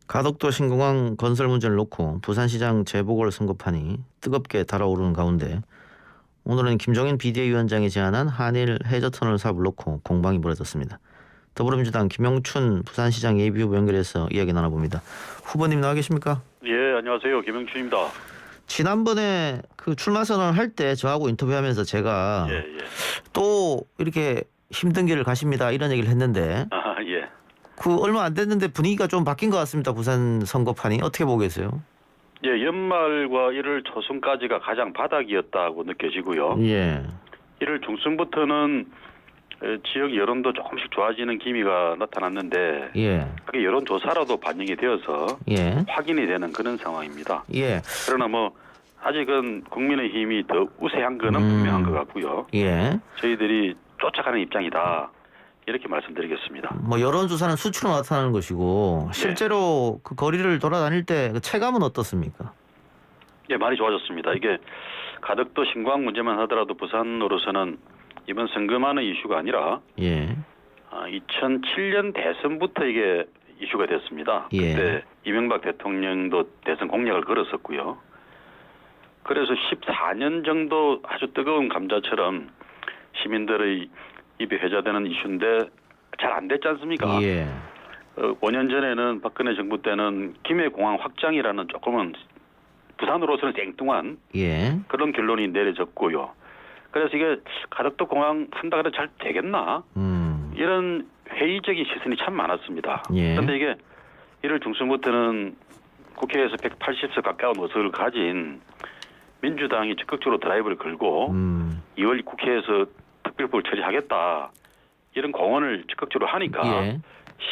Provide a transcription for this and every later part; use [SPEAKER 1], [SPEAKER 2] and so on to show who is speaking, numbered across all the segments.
[SPEAKER 1] 가덕도 신공항 건설 문제를 놓고 부산시장 재보궐 선거판이 뜨겁게 달아오르는 가운데 오늘은 김종인 비대위 위원장이 제안한 한일 해저터널 사업을 놓고 공방이 벌어졌습니다. 더불어민주당 김영춘 부산시장 예비후보 연결해서 이야기 나눠봅니다. 후보님 나와 계십니까?
[SPEAKER 2] 예, 안녕하세요. 김영춘입니다.
[SPEAKER 1] 지난번에 그 출마 선언을 할 때 저하고 인터뷰하면서 제가
[SPEAKER 2] 예, 예.
[SPEAKER 1] 또 이렇게 힘든 길을 가십니다 이런 얘기를 했는데
[SPEAKER 2] 아, 예.
[SPEAKER 1] 그 얼마 안 됐는데 분위기가 좀 바뀐 것 같습니다. 부산 선거판이 어떻게 보고 계세요?
[SPEAKER 2] 예, 연말과 1월 초순까지가 가장 바닥이었다고 느껴지고요.
[SPEAKER 1] 예.
[SPEAKER 2] 1월 중순부터는 지역 여론도 조금씩 좋아지는 기미가 나타났는데
[SPEAKER 1] 예.
[SPEAKER 2] 그게 여론조사라도 반영이 되어서
[SPEAKER 1] 예.
[SPEAKER 2] 확인이 되는 그런 상황입니다.
[SPEAKER 1] 예.
[SPEAKER 2] 그러나 뭐 아직은 국민의힘이 더 우세한 거는 분명한 것 같고요.
[SPEAKER 1] 예.
[SPEAKER 2] 저희들이 쫓아가는 입장이다. 이렇게 말씀드리겠습니다.
[SPEAKER 1] 뭐 여론조사는 수치로 나타나는 것이고 실제로 그 거리를 돌아다닐 때 그 체감은 어떻습니까?
[SPEAKER 2] 예, 많이 좋아졌습니다. 이게 가덕도 신공항 문제만 하더라도 부산으로서는 이번 선거만의 이슈가 아니라
[SPEAKER 1] 예.
[SPEAKER 2] 2007년 대선부터 이게 이슈가 됐습니다.
[SPEAKER 1] 예.
[SPEAKER 2] 그때 이명박 대통령도 대선 공약을 걸었었고요. 그래서 14년 정도 아주 뜨거운 감자처럼 시민들의 입이 회자되는 이슈인데 잘 안 됐지 않습니까?
[SPEAKER 1] 예.
[SPEAKER 2] 5년 전에는 박근혜 정부 때는 김해공항 확장이라는 조금은 부산으로서는 생뚱한
[SPEAKER 1] 예.
[SPEAKER 2] 그런 결론이 내려졌고요. 그래서 이게 가덕도 공항 한다 그래도 잘 되겠나? 이런 회의적인 시선이 참 많았습니다.
[SPEAKER 1] 예.
[SPEAKER 2] 그런데 이게 1월 중순부터는 국회에서 180석 가까운 의석을 가진 민주당이 적극적으로 드라이브를 걸고 2월 국회에서 특별법을 처리하겠다. 이런 공언을 적극적으로 하니까
[SPEAKER 1] 예.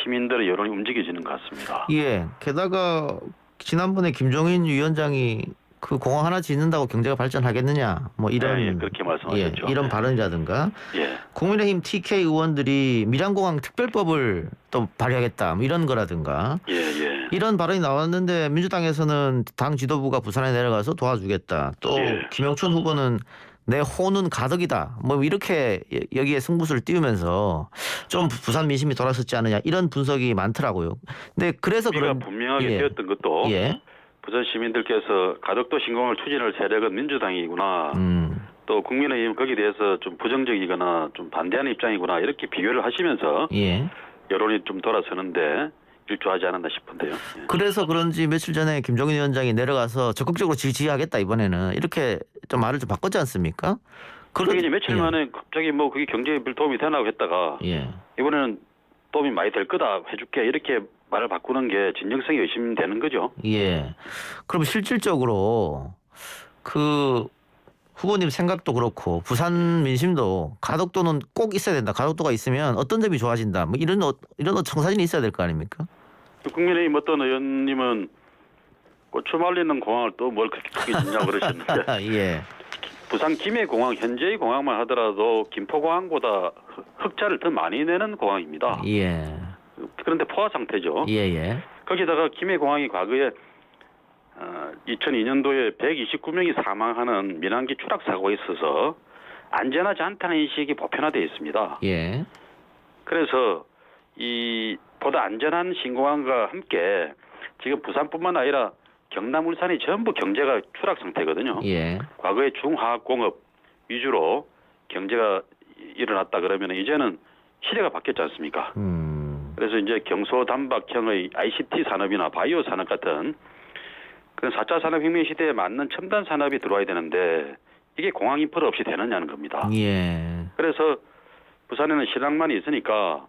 [SPEAKER 2] 시민들의 여론이 움직여지는 것 같습니다.
[SPEAKER 1] 예. 게다가 지난번에 김종인 위원장이 그 공항 하나 짓는다고 경제가 발전하겠느냐 뭐 이런
[SPEAKER 2] 예, 그렇게 말씀하셨죠.
[SPEAKER 1] 예, 이런 발언이라든가
[SPEAKER 2] 예.
[SPEAKER 1] 국민의힘 TK 의원들이 밀양공항 특별법을 또 발의하겠다 뭐 이런 거라든가
[SPEAKER 2] 예, 예.
[SPEAKER 1] 이런 발언이 나왔는데 민주당에서는 당 지도부가 부산에 내려가서 도와주겠다. 또
[SPEAKER 2] 예.
[SPEAKER 1] 김영춘 후보는 내 호는 가덕이다. 뭐 이렇게 여기에 승부수를 띄우면서 좀 부산 민심이 돌아섰지 않느냐 이런 분석이 많더라고요. 근데 그래서
[SPEAKER 2] 우리가 분명하게
[SPEAKER 1] 예.
[SPEAKER 2] 되었던 것도
[SPEAKER 1] 예.
[SPEAKER 2] 부산 시민들께서 가덕도 신공항을 추진할 세력은 민주당이구나. 또 국민의힘 거기에 대해서 좀 부정적이거나 좀 반대하는 입장이구나. 이렇게 비교를 하시면서
[SPEAKER 1] 예.
[SPEAKER 2] 여론이 좀 돌아서는데 일조하지 않았나 싶은데요. 예.
[SPEAKER 1] 그래서 그런지 며칠 전에 김종인 위원장이 내려가서 적극적으로 지지하겠다 이번에는 이렇게 좀 말을 좀 바꿨지 않습니까?
[SPEAKER 2] 그러게 이제 며칠 만에 갑자기 뭐 그게 경제에 별 도움이 되나고 했다가
[SPEAKER 1] 예.
[SPEAKER 2] 이번에는 도움이 많이 될 거다 해줄게 이렇게 말을 바꾸는 게 진정성이 의심되는 거죠.
[SPEAKER 1] 예. 그럼 실질적으로 그 후보님 생각도 그렇고 부산 민심도 가덕도는 꼭 있어야 된다. 가덕도가 있으면 어떤 점이 좋아진다. 뭐 이런 청사진이 있어야 될 거 아닙니까?
[SPEAKER 2] 국민의힘 어떤 의원님은 고추 말리는 공항을 또 뭘 그렇게 크게 짓냐고 그러셨는데
[SPEAKER 1] 예.
[SPEAKER 2] 부산 김해공항 현재의 공항만 하더라도 김포공항보다 흑자를 더 많이 내는 공항입니다.
[SPEAKER 1] 예.
[SPEAKER 2] 그런데 포화 상태죠.
[SPEAKER 1] 예예.
[SPEAKER 2] 거기다가 김해공항이 과거에 2002년도에 129명이 사망하는 민항기 추락 사고가 있어서 안전하지 않다는 인식이 보편화되어 있습니다.
[SPEAKER 1] 예.
[SPEAKER 2] 그래서 이 보다 안전한 신공항과 함께 지금 부산뿐만 아니라 경남, 울산이 전부 경제가 추락 상태거든요.
[SPEAKER 1] 예.
[SPEAKER 2] 과거에 중화학공업 위주로 경제가 일어났다 그러면 이제는 시대가 바뀌었지 않습니까? 그래서 이제 경소단박형의 ICT 산업이나 바이오 산업 같은 그런 4차 산업혁명 시대에 맞는 첨단 산업이 들어와야 되는데 이게 공항 인프라 없이 되느냐는 겁니다.
[SPEAKER 1] 예.
[SPEAKER 2] 그래서 부산에는 신항만이 있으니까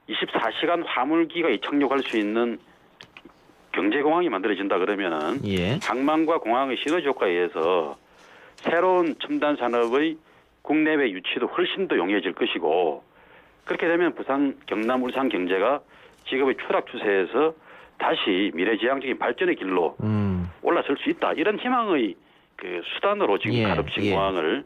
[SPEAKER 2] 24시간 화물기가 착륙할 수 있는 경제공항이 만들어진다 그러면은
[SPEAKER 1] 예.
[SPEAKER 2] 항만과 공항의 시너지 효과에 의해서 새로운 첨단 산업의 국내외 유치도 훨씬 더 용이해질 것이고 그렇게 되면 부산, 경남, 울산 경제가 지금의 추락 추세에서 다시 미래지향적인 발전의 길로 올라설 수 있다. 이런 희망의 그 수단으로 지금 가덕신공항을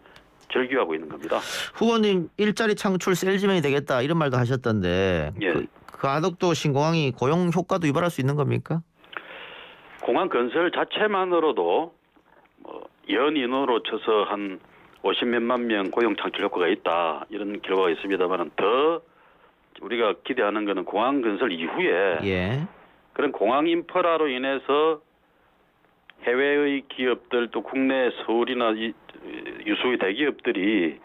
[SPEAKER 2] 절규하고 있는 겁니다.
[SPEAKER 1] 후보님 일자리 창출 셀즈맨이 되겠다 이런 말도 하셨던데
[SPEAKER 2] 예.
[SPEAKER 1] 그 가덕도 신공항이 고용 효과도 유발할 수 있는 겁니까?
[SPEAKER 2] 공항 건설 자체만으로도 뭐 연인으로 쳐서 한 50몇만 명 고용 창출 효과가 있다. 이런 결과가 있습니다만 더 우리가 기대하는 것은 공항 건설 이후에
[SPEAKER 1] 예.
[SPEAKER 2] 그런 공항 인프라로 인해서 해외의 기업들 또 국내 서울이나 유수의 대기업들이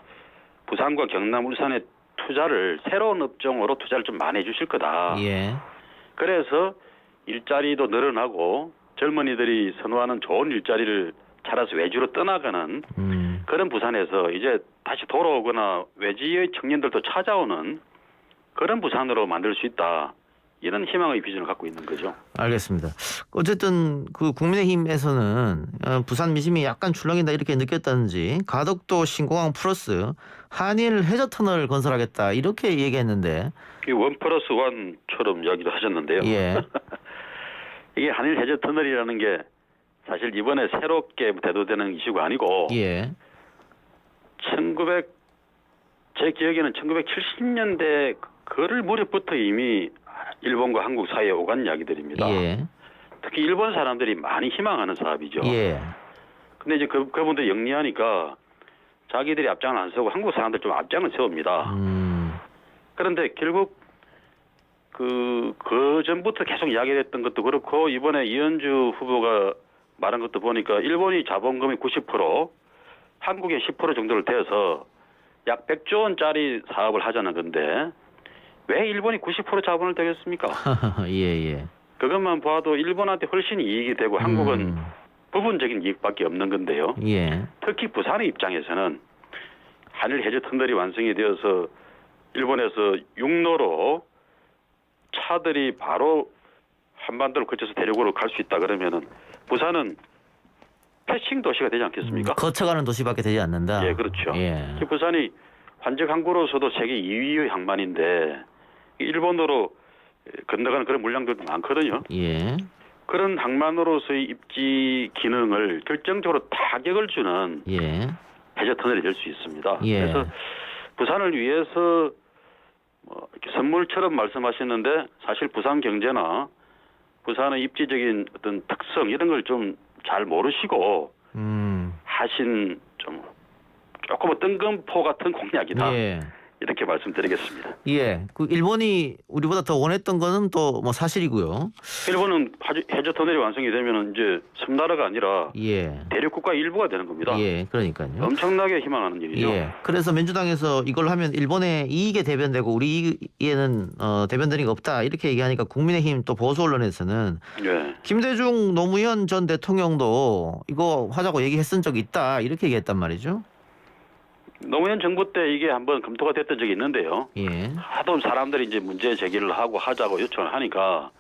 [SPEAKER 2] 부산과 경남, 울산에 투자를 새로운 업종으로 투자를 좀 많이 해주실 거다.
[SPEAKER 1] 예.
[SPEAKER 2] 그래서 일자리도 늘어나고 젊은이들이 선호하는 좋은 일자리를 찾아서 외주로 떠나가는 그런 부산에서 이제 다시 돌아오거나 외지의 청년들도 찾아오는 그런 부산으로 만들 수 있다. 이런 희망의 비전을 갖고 있는 거죠.
[SPEAKER 1] 알겠습니다. 어쨌든 그 국민의힘에서는 부산 민심이 약간 출렁인다 이렇게 느꼈다는지 가덕도 신공항 플러스 한일 해저터널 건설하겠다 이렇게 얘기했는데
[SPEAKER 2] 이 1+1처럼 이야기를 하셨는데요.
[SPEAKER 1] 예.
[SPEAKER 2] 이게 한일 해저터널이라는 게 사실 이번에 새롭게 대두되는 이슈가 아니고
[SPEAKER 1] 예.
[SPEAKER 2] 제 기억에는 1970년대 그를 무렵부터 이미 일본과 한국 사이에 오간 이야기들입니다.
[SPEAKER 1] 예.
[SPEAKER 2] 특히 일본 사람들이 많이 희망하는 사업이죠.
[SPEAKER 1] 예.
[SPEAKER 2] 근데 이제 그분들 영리하니까 자기들이 앞장을 안 서고 한국 사람들 좀 앞장을 세웁니다. 그런데 결국 그 전부터 계속 이야기했던 것도 그렇고 이번에 이현주 후보가 말한 것도 보니까 일본이 자본금이 90%, 한국의 10% 정도를 대서 약 100조 원짜리 사업을 하자는 건데 왜 일본이 90% 자본을 대겠습니까?
[SPEAKER 1] 예.
[SPEAKER 2] 그것만 봐도 일본한테 훨씬 이익이 되고 한국은 부분적인 이익밖에 없는 건데요.
[SPEAKER 1] 예.
[SPEAKER 2] 특히 부산의 입장에서는 한일 해저 터널이 완성이 되어서 일본에서 육로로 차들이 바로 한반도를 거쳐서 대륙으로 갈 수 있다 그러면은 부산은 패싱 도시가 되지 않겠습니까?
[SPEAKER 1] 거쳐가는 도시밖에 되지 않는다.
[SPEAKER 2] 예, 그렇죠.
[SPEAKER 1] 예.
[SPEAKER 2] 특히 부산이 환적 항구로서도 세계 2위의 항만인데 일본으로 건너가는 그런 물량들도 많거든요.
[SPEAKER 1] 예.
[SPEAKER 2] 그런 항만으로서의 입지 기능을 결정적으로 타격을 주는
[SPEAKER 1] 예.
[SPEAKER 2] 해저 터널이 될 수 있습니다.
[SPEAKER 1] 예.
[SPEAKER 2] 그래서 부산을 위해서 이렇게 선물처럼 말씀하셨는데 사실 부산 경제나 부산의 입지적인 어떤 특성 이런 걸 좀 잘 모르시고 하신 좀 조금 뜬금포 같은 공약이다.
[SPEAKER 1] 예.
[SPEAKER 2] 이렇게 말씀드리겠습니다.
[SPEAKER 1] 예. 그 일본이 우리보다 더 원했던 거는 또 뭐 사실이고요.
[SPEAKER 2] 일본은 해저 터널이 완성이 되면 이제 섬나라가 아니라
[SPEAKER 1] 예.
[SPEAKER 2] 대륙국가 일부가 되는 겁니다.
[SPEAKER 1] 예. 그러니까요.
[SPEAKER 2] 엄청나게 희망하는 일이죠.
[SPEAKER 1] 예. 그래서 민주당에서 이걸 하면 일본의 이익에 대변되고 우리 이익에는 대변되는 게 없다 이렇게 얘기하니까 국민의힘 또 보수 언론에서는
[SPEAKER 2] 예.
[SPEAKER 1] 김대중 노무현 전 대통령도 이거 하자고 얘기했은 적이 있다 이렇게 얘기했단 말이죠.
[SPEAKER 2] 노무현 정부 때 이게 한번 검토가 됐던 적이 있는데요.
[SPEAKER 1] 예.
[SPEAKER 2] 하도 사람들이 이제 문제 제기를 하고 하자고 요청을 하니까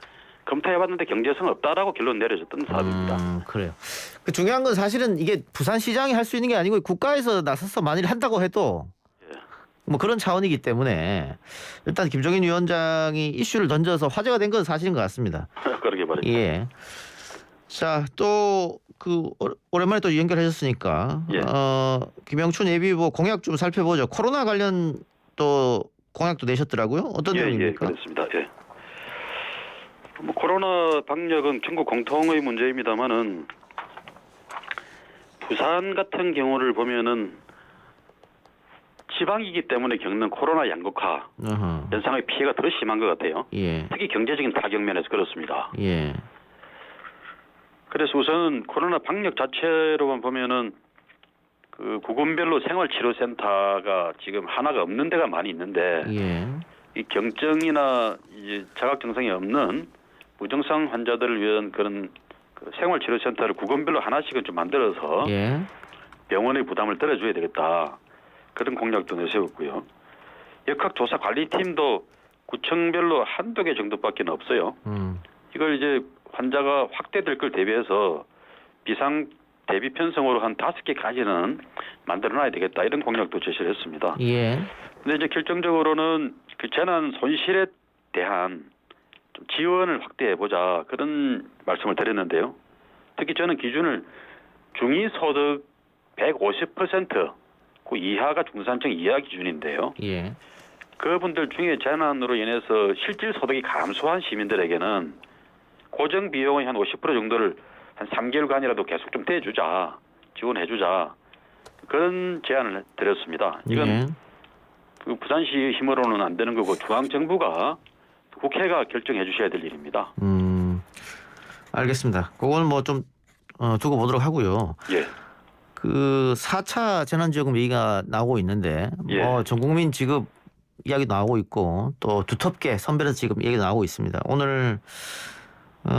[SPEAKER 2] 검토해봤는데 경제성 없다라고 결론 내려졌던 사업입니다.
[SPEAKER 1] 그래요. 그 중요한 건 사실은 이게 부산시장이 할 수 있는 게 아니고 국가에서 나서서 만일 한다고 해도
[SPEAKER 2] 예.
[SPEAKER 1] 뭐 그런 차원이기 때문에 일단 김종인 위원장이 이슈를 던져서 화제가 된 건 사실인 것 같습니다.
[SPEAKER 2] 그러게 말입니다.
[SPEAKER 1] 예. 자, 또 그 오랜만에 또 연결하셨으니까
[SPEAKER 2] 예.
[SPEAKER 1] 김영춘 예비후보 공약 좀 살펴보죠. 코로나 관련 또 공약도 내셨더라고요. 어떤 내용입니까?
[SPEAKER 2] 예, 그렇습니다. 예. 뭐 코로나 방역은 전국 공통의 문제입니다만은 부산 같은 경우를 보면은 지방이기 때문에 겪는 코로나 양극화
[SPEAKER 1] 어허.
[SPEAKER 2] 현상의 피해가 더 심한 것 같아요.
[SPEAKER 1] 예.
[SPEAKER 2] 특히 경제적인 타격 면에서 그렇습니다.
[SPEAKER 1] 예.
[SPEAKER 2] 그래서 우선 코로나 방역 자체로만 보면은 그 구군별로 생활치료센터가 지금 하나가 없는 데가 많이 있는데
[SPEAKER 1] 예.
[SPEAKER 2] 이 경증이나 이제 자각 증상이 없는 무증상 환자들을 위한 그런 그 생활치료센터를 구군별로 하나씩은 좀 만들어서
[SPEAKER 1] 예.
[SPEAKER 2] 병원의 부담을 덜어줘야 되겠다. 그런 공약도 내세웠고요. 역학조사관리팀도 구청별로 한두 개 정도밖에 없어요. 이걸 이제 환자가 확대될 걸 대비해서 비상 대비 편성으로 한 5개까지는 만들어놔야 되겠다. 이런 공약도 제시를 했습니다.
[SPEAKER 1] 예.
[SPEAKER 2] 근데 이제 결정적으로는 그 재난 손실에 대한 좀 지원을 확대해보자. 그런 말씀을 드렸는데요. 특히 저는 기준을 중위소득 150% 그 이하가 중산층 이하 기준인데요.
[SPEAKER 1] 예.
[SPEAKER 2] 그분들 중에 재난으로 인해서 실질 소득이 감소한 시민들에게는 고정 비용의 한 50% 정도를 한 3개월간이라도 계속 좀 대주자, 지원해주자 그런 제안을 드렸습니다. 이건
[SPEAKER 1] 예.
[SPEAKER 2] 그 부산시의 힘으로는 안 되는 거고 중앙정부가 국회가 결정해 주셔야 될 일입니다.
[SPEAKER 1] 알겠습니다. 그건 뭐 좀 두고 보도록 하고요.
[SPEAKER 2] 예.
[SPEAKER 1] 그 4차 재난지원금 얘기가 나오고 있는데
[SPEAKER 2] 예.
[SPEAKER 1] 전 국민 지급 이야기도 나오고 있고 또 두텁게 선별해서 지급 얘기도 나오고 있습니다. 오늘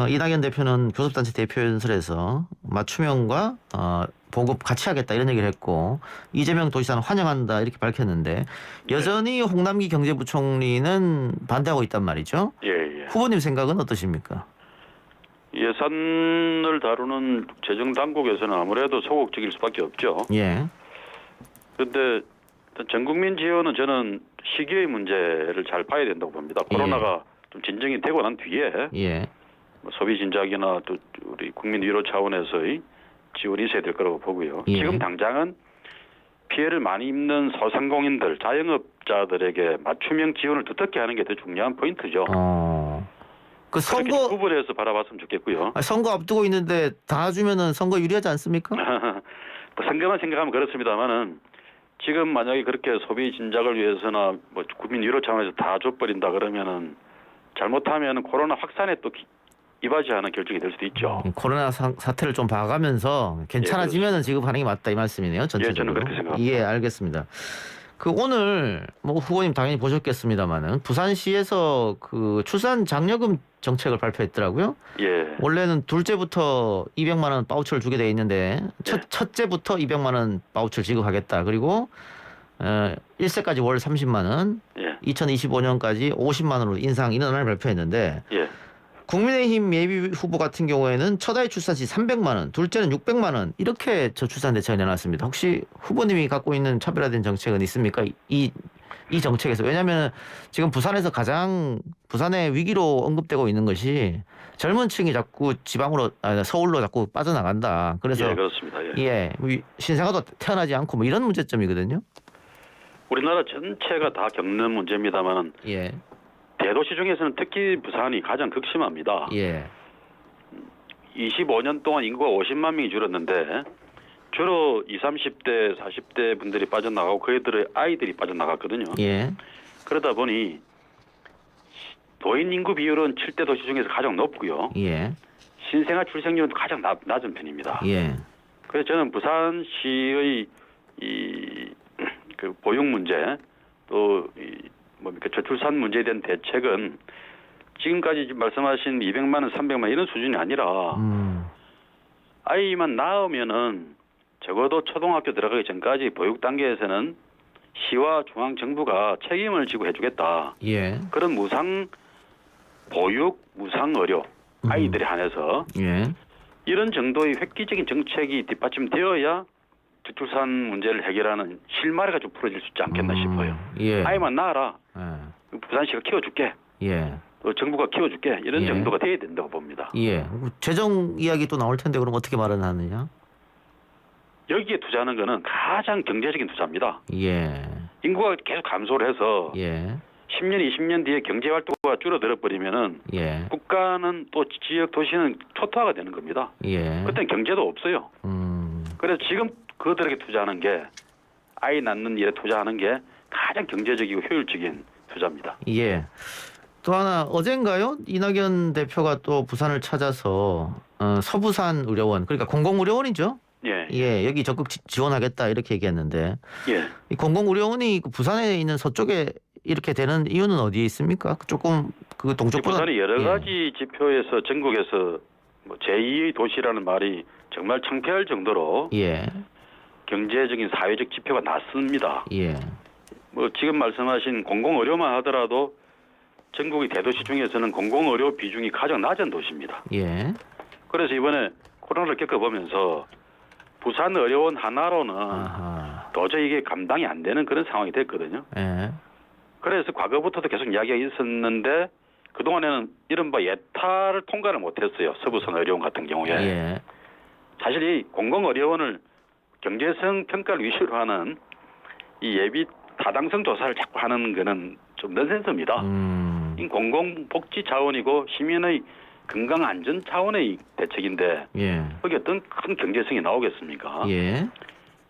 [SPEAKER 1] 이낙연 대표는 교섭단체 대표 연설에서 맞춤형과 보급 같이 하겠다 이런 얘기를 했고 이재명 도지사는 환영한다 이렇게 밝혔는데 여전히 홍남기 경제부총리는 반대하고 있단 말이죠.
[SPEAKER 2] 예.
[SPEAKER 1] 후보님 생각은 어떠십니까?
[SPEAKER 2] 예산을 다루는 재정 당국에서는 아무래도 소극적일 수밖에 없죠.
[SPEAKER 1] 예.
[SPEAKER 2] 그런데 전 국민 지원은 저는 시기의 문제를 잘 봐야 된다고 봅니다. 코로나가 좀 진정이 되고 난 뒤에
[SPEAKER 1] 예.
[SPEAKER 2] 뭐 소비 진작이나 또 우리 국민 위로 차원에서의 지원이 있어야 될 거라고 보고요.
[SPEAKER 1] 예.
[SPEAKER 2] 지금 당장은 피해를 많이 입는 소상공인들, 자영업자들에게 맞춤형 지원을 두텁게 하는 게 더 중요한 포인트죠.
[SPEAKER 1] 그
[SPEAKER 2] 그렇게
[SPEAKER 1] 선거
[SPEAKER 2] 구분해서 바라봤으면 좋겠고요.
[SPEAKER 1] 선거 앞두고 있는데 다 주면은 선거 유리하지 않습니까?
[SPEAKER 2] 뭐 선거만 생각하면 그렇습니다만은 지금 만약에 그렇게 소비 진작을 위해서나 뭐 국민 위로 차원에서 다 줘버린다 그러면은 잘못하면 코로나 확산에 또 이바지하는 결정이 될 수도 있죠.
[SPEAKER 1] 코로나 사태를 좀 봐가면서 괜찮아지면은 지급하는 게 맞다 이 말씀이네요. 전체적으로.
[SPEAKER 2] 예, 저는 그렇게 생각합니다.
[SPEAKER 1] 예, 알겠습니다. 그 오늘 뭐 후보님 당연히 보셨겠습니다만은 부산시에서 그 출산 장려금 정책을 발표했더라고요.
[SPEAKER 2] 예.
[SPEAKER 1] 원래는 둘째부터 200만 원 바우처를 주게 돼 있는데
[SPEAKER 2] 예.
[SPEAKER 1] 첫째부터 200만 원 바우처를 지급하겠다. 그리고 1세까지 월 30만 원,
[SPEAKER 2] 예.
[SPEAKER 1] 2025년까지 50만 원으로 인상을 발표했는데
[SPEAKER 2] 예.
[SPEAKER 1] 국민의힘 예비 후보 같은 경우에는 첫 아이 출산 시 300만 원, 둘째는 600만 원 이렇게 저출산 대책을 내놨습니다. 혹시 후보님이 갖고 있는 차별화된 정책은 있습니까? 이 정책에서. 왜냐하면 지금 부산에서 가장 부산의 위기로 언급되고 있는 것이 젊은 층이 자꾸 서울로 자꾸 빠져나간다. 그래서
[SPEAKER 2] 예, 그렇습니다. 예.
[SPEAKER 1] 신생아도 태어나지 않고 뭐 이런 문제점이거든요.
[SPEAKER 2] 우리나라 전체가 다 겪는 문제입니다만은
[SPEAKER 1] 예.
[SPEAKER 2] 대도시 중에서는 특히 부산이 가장 극심합니다.
[SPEAKER 1] 예.
[SPEAKER 2] 25년 동안 인구가 50만 명이 줄었는데 주로 20, 30대, 40대 분들이 빠져나가고 그들의 아이들이 빠져나갔거든요.
[SPEAKER 1] 예.
[SPEAKER 2] 그러다 보니 도인 인구 비율은 7대 도시 중에서 가장 높고요.
[SPEAKER 1] 예.
[SPEAKER 2] 신생아 출생률은 가장 낮은 편입니다.
[SPEAKER 1] 예.
[SPEAKER 2] 그래서 저는 부산시의 그 보육 문제 또 저출산 문제에 대한 대책은 지금까지 말씀하신 200만 원, 300만 원 이런 수준이 아니라 아이만 낳으면은 적어도 초등학교 들어가기 전까지 보육 단계에서는 시와 중앙 정부가 책임을 지고 해주겠다.
[SPEAKER 1] 예.
[SPEAKER 2] 그런 무상 보육, 무상 의료 아이들에 한해서
[SPEAKER 1] 예.
[SPEAKER 2] 이런 정도의 획기적인 정책이 뒷받침되어야 저출산 문제를 해결하는 실마리가 좀 풀어질 수 있지 않겠나 싶어요.
[SPEAKER 1] 예.
[SPEAKER 2] 아이만 낳아라.
[SPEAKER 1] 예.
[SPEAKER 2] 부산시가 키워줄게.
[SPEAKER 1] 예.
[SPEAKER 2] 또 정부가 키워줄게. 이런
[SPEAKER 1] 예.
[SPEAKER 2] 정도가 돼야 된다고 봅니다.
[SPEAKER 1] 예. 재정 이야기 또 나올 텐데 그럼 어떻게 마련하느냐?
[SPEAKER 2] 여기에 투자하는 거는 가장 경제적인 투자입니다.
[SPEAKER 1] 예.
[SPEAKER 2] 인구가 계속 감소를 해서
[SPEAKER 1] 예.
[SPEAKER 2] 10년, 20년 뒤에 경제 활동가 줄어들어 버리면은
[SPEAKER 1] 예.
[SPEAKER 2] 국가는 또 지역 도시는 초토화가 되는 겁니다.
[SPEAKER 1] 예.
[SPEAKER 2] 그때는 경제도 없어요. 그래서 지금 그들에게 투자하는 게 아이 낳는 일에 투자하는 게 가장 경제적이고 효율적인 투자입니다.
[SPEAKER 1] 예. 또 하나 어젠가요? 이낙연 대표가 또 부산을 찾아서 서부산 의료원 그러니까 공공의료원이죠.
[SPEAKER 2] 예.
[SPEAKER 1] 예. 여기 적극 지원하겠다 이렇게 얘기했는데
[SPEAKER 2] 예.
[SPEAKER 1] 이 공공의료원이 부산에 있는 서쪽에 이렇게 되는 이유는 어디에 있습니까? 조금 그 동쪽보다
[SPEAKER 2] 부산이 여러 가지 지표에서 전국에서 뭐 제2의 도시라는 말이 정말 창피할 정도로
[SPEAKER 1] 예.
[SPEAKER 2] 경제적인 사회적 지표가 낮습니다.
[SPEAKER 1] 예.
[SPEAKER 2] 뭐 지금 말씀하신 공공의료만 하더라도 전국의 대도시 중에서는 공공의료 비중이 가장 낮은 도시입니다.
[SPEAKER 1] 예.
[SPEAKER 2] 그래서 이번에 코로나를 겪어보면서 부산 의료원 하나로는
[SPEAKER 1] 아하.
[SPEAKER 2] 도저히 이게 감당이 안 되는 그런 상황이 됐거든요.
[SPEAKER 1] 예.
[SPEAKER 2] 그래서 과거부터도 계속 이야기가 있었는데 그동안에는 이른바 예타를 통과를 못했어요. 서부산 의료원 같은 경우에.
[SPEAKER 1] 예. 사실
[SPEAKER 2] 이 공공의료원을 경제성 평가를 위주로 하는 이 예비 타당성 조사를 자꾸 하는 거는 좀 넌센스입니다. 이 공공복지 차원이고 시민의 건강 안전 차원의 대책인데
[SPEAKER 1] 예.
[SPEAKER 2] 거기 어떤 큰 경제성이 나오겠습니까?
[SPEAKER 1] 예.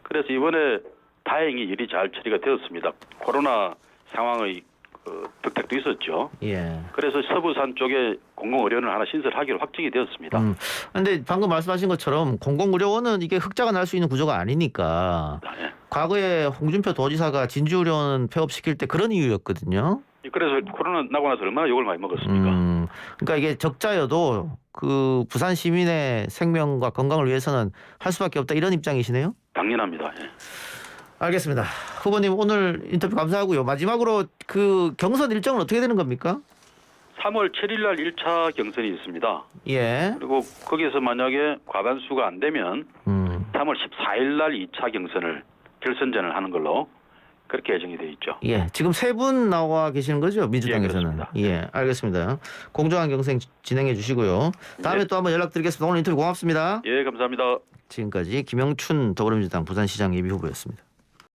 [SPEAKER 2] 그래서 이번에 다행히 일이 잘 처리가 되었습니다. 코로나 상황의 그 덕택 계획도 있었죠.
[SPEAKER 1] 예.
[SPEAKER 2] 그래서 서부산 쪽에 공공의료원을 하나 신설하기로 확정이 되었습니다.
[SPEAKER 1] 근데 방금 말씀하신 것처럼 공공의료원은 이게 흑자가 날 수 있는 구조가 아니니까
[SPEAKER 2] 예.
[SPEAKER 1] 과거에 홍준표 도지사가 진주의료원 폐업시킬 때 그런 이유였거든요.
[SPEAKER 2] 그래서 코로나 나고 나서 얼마나 욕을 많이 먹었습니까?
[SPEAKER 1] 그러니까 이게 적자여도 그 부산 시민의 생명과 건강을 위해서는 할 수밖에 없다 이런 입장이시네요.
[SPEAKER 2] 당연합니다. 예.
[SPEAKER 1] 알겠습니다. 후보님 오늘 인터뷰 감사하고요. 마지막으로 그 경선 일정은 어떻게 되는 겁니까?
[SPEAKER 2] 3월 7일 날 1차 경선이 있습니다.
[SPEAKER 1] 예.
[SPEAKER 2] 그리고 거기에서 만약에 과반수가 안 되면 3월 14일 날 2차 경선을 결선전을 하는 걸로 그렇게 예정이 돼 있죠.
[SPEAKER 1] 예. 지금 세 분 나와 계시는 거죠? 민주당에서는.
[SPEAKER 2] 그렇습니다.
[SPEAKER 1] 예. 알겠습니다. 공정한 경선 진행해 주시고요. 다음에
[SPEAKER 2] 네.
[SPEAKER 1] 또 한번 연락드리겠습니다. 오늘 인터뷰 고맙습니다.
[SPEAKER 2] 예, 감사합니다.
[SPEAKER 1] 지금까지 김영춘 더불어민주당 부산시장 예비후보였습니다.